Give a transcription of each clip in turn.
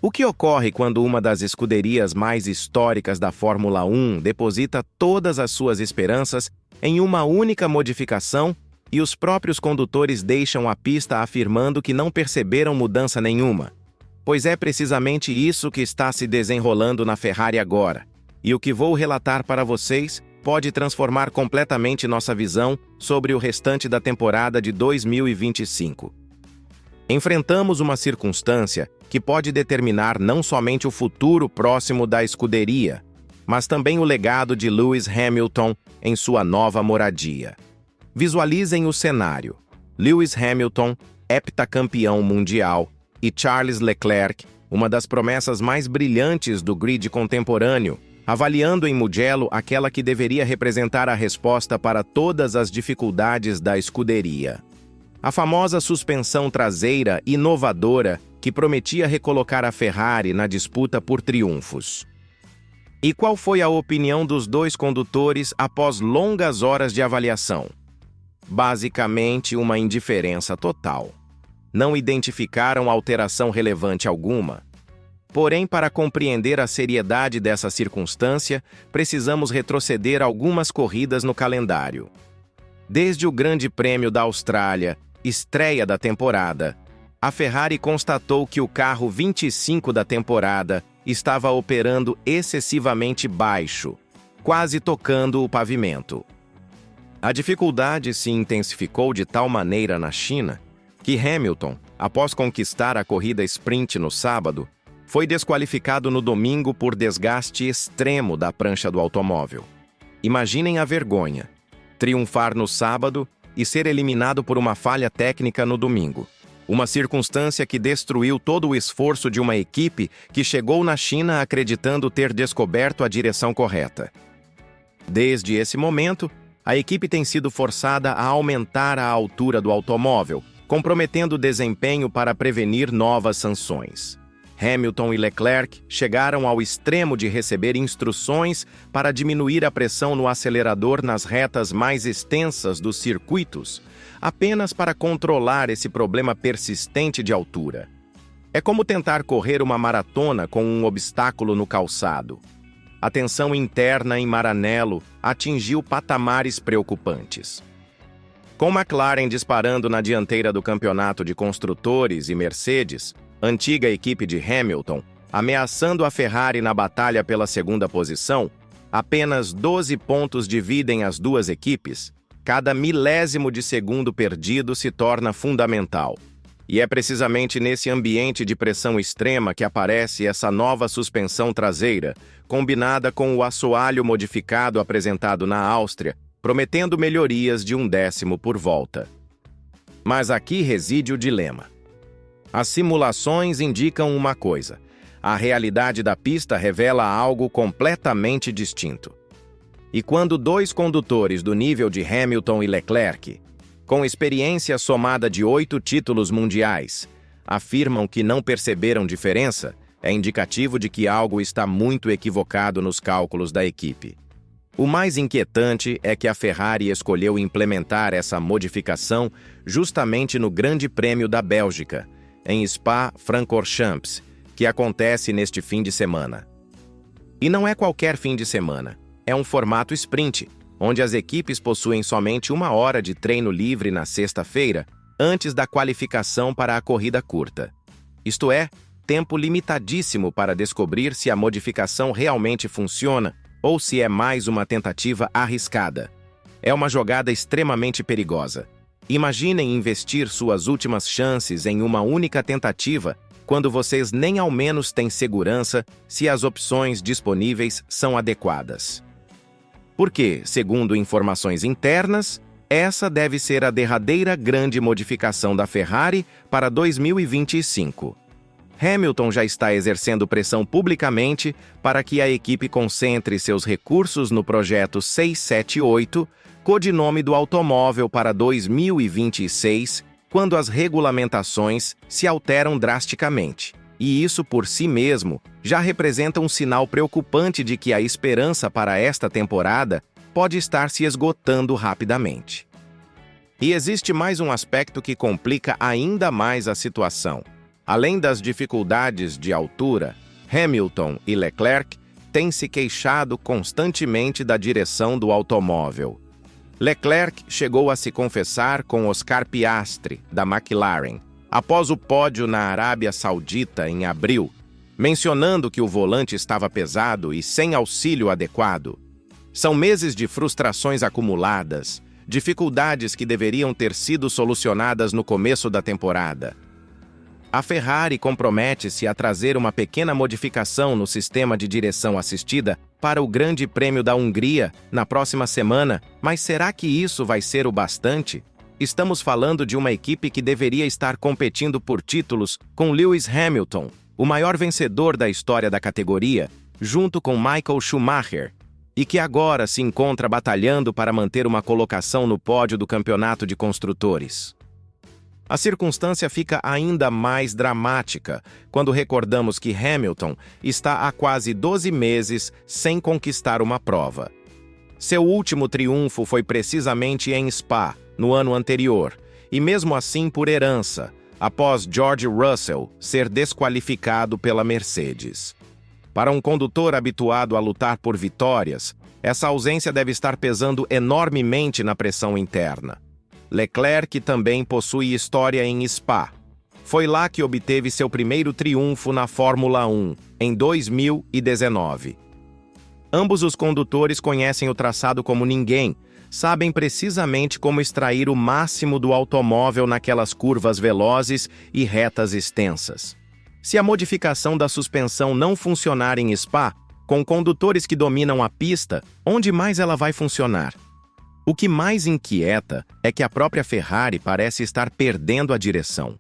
O que ocorre quando uma das escuderias mais históricas da Fórmula 1 deposita todas as suas esperanças em uma única modificação e os próprios condutores deixam a pista afirmando que não perceberam mudança nenhuma? Pois é precisamente isso que está se desenrolando na Ferrari agora. E o que vou relatar para vocês pode transformar completamente nossa visão sobre o restante da temporada de 2025. Enfrentamos uma circunstância que pode determinar não somente o futuro próximo da escuderia, mas também o legado de Lewis Hamilton em sua nova moradia. Visualizem o cenário: Lewis Hamilton, heptacampeão mundial, e Charles Leclerc, uma das promessas mais brilhantes do grid contemporâneo, avaliando em Mugello aquela que deveria representar a resposta para todas as dificuldades da escuderia. A famosa suspensão traseira inovadora que prometia recolocar a Ferrari na disputa por triunfos. E qual foi a opinião dos dois condutores após longas horas de avaliação? Basicamente, uma indiferença total. Não identificaram alteração relevante alguma. Porém, para compreender a seriedade dessa circunstância, precisamos retroceder algumas corridas no calendário. Desde o Grande Prêmio da Austrália, estreia da temporada, a Ferrari constatou que o carro 25 da temporada estava operando excessivamente baixo, quase tocando o pavimento. A dificuldade se intensificou de tal maneira na China que Hamilton, após conquistar a corrida sprint no sábado, foi desqualificado no domingo por desgaste extremo da prancha do automóvel. Imaginem a vergonha: triunfar no sábado e ser eliminado por uma falha técnica no domingo. Uma circunstância que destruiu todo o esforço de uma equipe que chegou na China acreditando ter descoberto a direção correta. Desde esse momento, a equipe tem sido forçada a aumentar a altura do automóvel, comprometendo o desempenho para prevenir novas sanções. Hamilton e Leclerc chegaram ao extremo de receber instruções para diminuir a pressão no acelerador nas retas mais extensas dos circuitos, apenas para controlar esse problema persistente de altura. É como tentar correr uma maratona com um obstáculo no calçado. A tensão interna em Maranello atingiu patamares preocupantes. Com McLaren disparando na dianteira do campeonato de construtores e Mercedes, antiga equipe de Hamilton, ameaçando a Ferrari na batalha pela segunda posição, apenas 12 pontos dividem as duas equipes. Cada milésimo de segundo perdido se torna fundamental. E é precisamente nesse ambiente de pressão extrema que aparece essa nova suspensão traseira, combinada com o assoalho modificado apresentado na Áustria, prometendo melhorias de 1/10 por volta. Mas aqui reside o dilema. As simulações indicam uma coisa: a realidade da pista revela algo completamente distinto. E quando dois condutores do nível de Hamilton e Leclerc, com experiência somada de 8 títulos mundiais, afirmam que não perceberam diferença, é indicativo de que algo está muito equivocado nos cálculos da equipe. O mais inquietante é que a Ferrari escolheu implementar essa modificação justamente no Grande Prêmio da Bélgica, em Spa-Francorchamps, que acontece neste fim de semana. E não é qualquer fim de semana, é um formato sprint, onde as equipes possuem somente 1 hora de treino livre na sexta-feira, antes da qualificação para a corrida curta. Isto é, tempo limitadíssimo para descobrir se a modificação realmente funciona ou se é mais uma tentativa arriscada. É uma jogada extremamente perigosa. Imaginem investir suas últimas chances em uma única tentativa quando vocês nem ao menos têm segurança se as opções disponíveis são adequadas. Porque, segundo informações internas, essa deve ser a derradeira grande modificação da Ferrari para 2025. Hamilton já está exercendo pressão publicamente para que a equipe concentre seus recursos no projeto 678, codinome do automóvel para 2026, quando as regulamentações se alteram drasticamente. E isso por si mesmo já representa um sinal preocupante de que a esperança para esta temporada pode estar se esgotando rapidamente. E existe mais um aspecto que complica ainda mais a situação. Além das dificuldades de altura, Hamilton e Leclerc têm se queixado constantemente da direção do automóvel. Leclerc chegou a se confessar com Oscar Piastri, da McLaren, após o pódio na Arábia Saudita em abril, mencionando que o volante estava pesado e sem auxílio adequado. São meses de frustrações acumuladas, dificuldades que deveriam ter sido solucionadas no começo da temporada. A Ferrari compromete-se a trazer uma pequena modificação no sistema de direção assistida para o Grande Prêmio da Hungria na próxima semana, mas será que isso vai ser o bastante? Estamos falando de uma equipe que deveria estar competindo por títulos com Lewis Hamilton, o maior vencedor da história da categoria, junto com Michael Schumacher, e que agora se encontra batalhando para manter uma colocação no pódio do Campeonato de Construtores. A circunstância fica ainda mais dramática quando recordamos que Hamilton está há quase 12 meses sem conquistar uma prova. Seu último triunfo foi precisamente em Spa, no ano anterior, e mesmo assim por herança, após George Russell ser desqualificado pela Mercedes. Para um condutor habituado a lutar por vitórias, essa ausência deve estar pesando enormemente na pressão interna. Leclerc também possui história em Spa. Foi lá que obteve seu primeiro triunfo na Fórmula 1, em 2019. Ambos os condutores conhecem o traçado como ninguém, sabem precisamente como extrair o máximo do automóvel naquelas curvas velozes e retas extensas. Se a modificação da suspensão não funcionar em Spa, com condutores que dominam a pista, onde mais ela vai funcionar? O que mais inquieta é que a própria Ferrari parece estar perdendo a direção.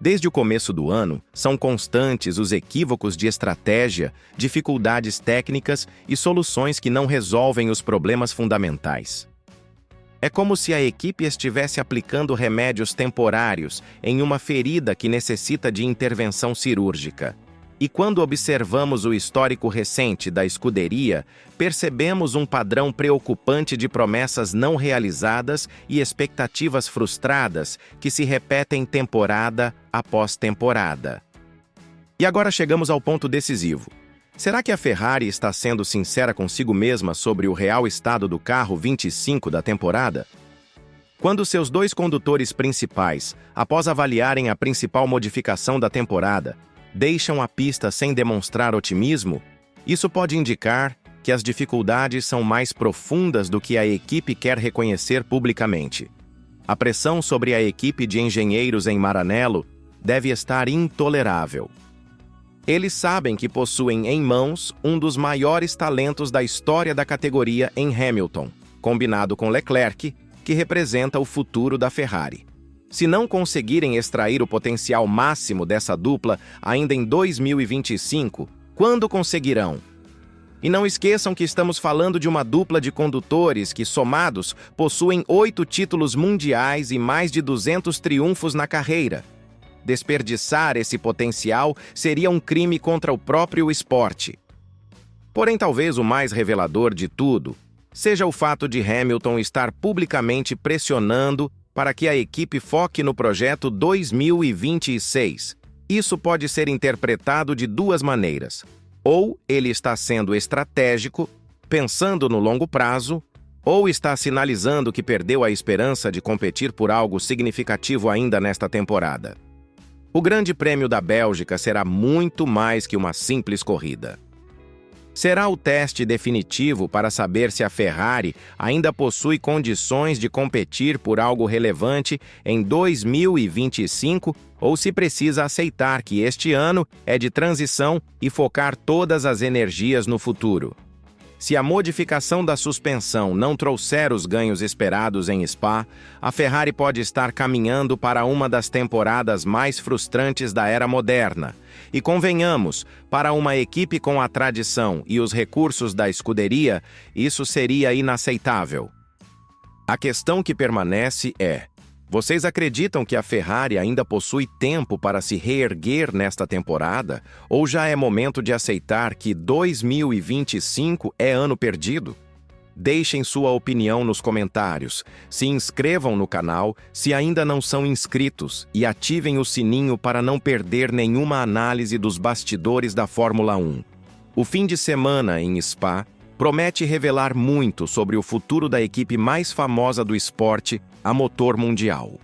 Desde o começo do ano, são constantes os equívocos de estratégia, dificuldades técnicas e soluções que não resolvem os problemas fundamentais. É como se a equipe estivesse aplicando remédios temporários em uma ferida que necessita de intervenção cirúrgica. E quando observamos o histórico recente da escuderia, percebemos um padrão preocupante de promessas não realizadas e expectativas frustradas que se repetem temporada após temporada. E agora chegamos ao ponto decisivo. Será que a Ferrari está sendo sincera consigo mesma sobre o real estado do carro 25 da temporada? Quando seus dois condutores principais, após avaliarem a principal modificação da temporada, deixam a pista sem demonstrar otimismo, isso pode indicar que as dificuldades são mais profundas do que a equipe quer reconhecer publicamente. A pressão sobre a equipe de engenheiros em Maranello deve estar intolerável. Eles sabem que possuem em mãos um dos maiores talentos da história da categoria em Hamilton, combinado com Leclerc, que representa o futuro da Ferrari. Se não conseguirem extrair o potencial máximo dessa dupla ainda em 2025, quando conseguirão? E não esqueçam que estamos falando de uma dupla de condutores que, somados, possuem 8 títulos mundiais e mais de 200 triunfos na carreira. Desperdiçar esse potencial seria um crime contra o próprio esporte. Porém, talvez o mais revelador de tudo seja o fato de Hamilton estar publicamente pressionando para que a equipe foque no projeto 2026. Isso pode ser interpretado de duas maneiras. Ou ele está sendo estratégico, pensando no longo prazo, ou está sinalizando que perdeu a esperança de competir por algo significativo ainda nesta temporada. O Grande Prêmio da Bélgica será muito mais que uma simples corrida. Será o teste definitivo para saber se a Ferrari ainda possui condições de competir por algo relevante em 2025 ou se precisa aceitar que este ano é de transição e focar todas as energias no futuro. Se a modificação da suspensão não trouxer os ganhos esperados em Spa, a Ferrari pode estar caminhando para uma das temporadas mais frustrantes da era moderna. E convenhamos, para uma equipe com a tradição e os recursos da escuderia, isso seria inaceitável. A questão que permanece é: vocês acreditam que a Ferrari ainda possui tempo para se reerguer nesta temporada? Ou já é momento de aceitar que 2025 é ano perdido? Deixem sua opinião nos comentários, se inscrevam no canal se ainda não são inscritos e ativem o sininho para não perder nenhuma análise dos bastidores da Fórmula 1. O fim de semana em Spa promete revelar muito sobre o futuro da equipe mais famosa do esporte, a Motor Mundial.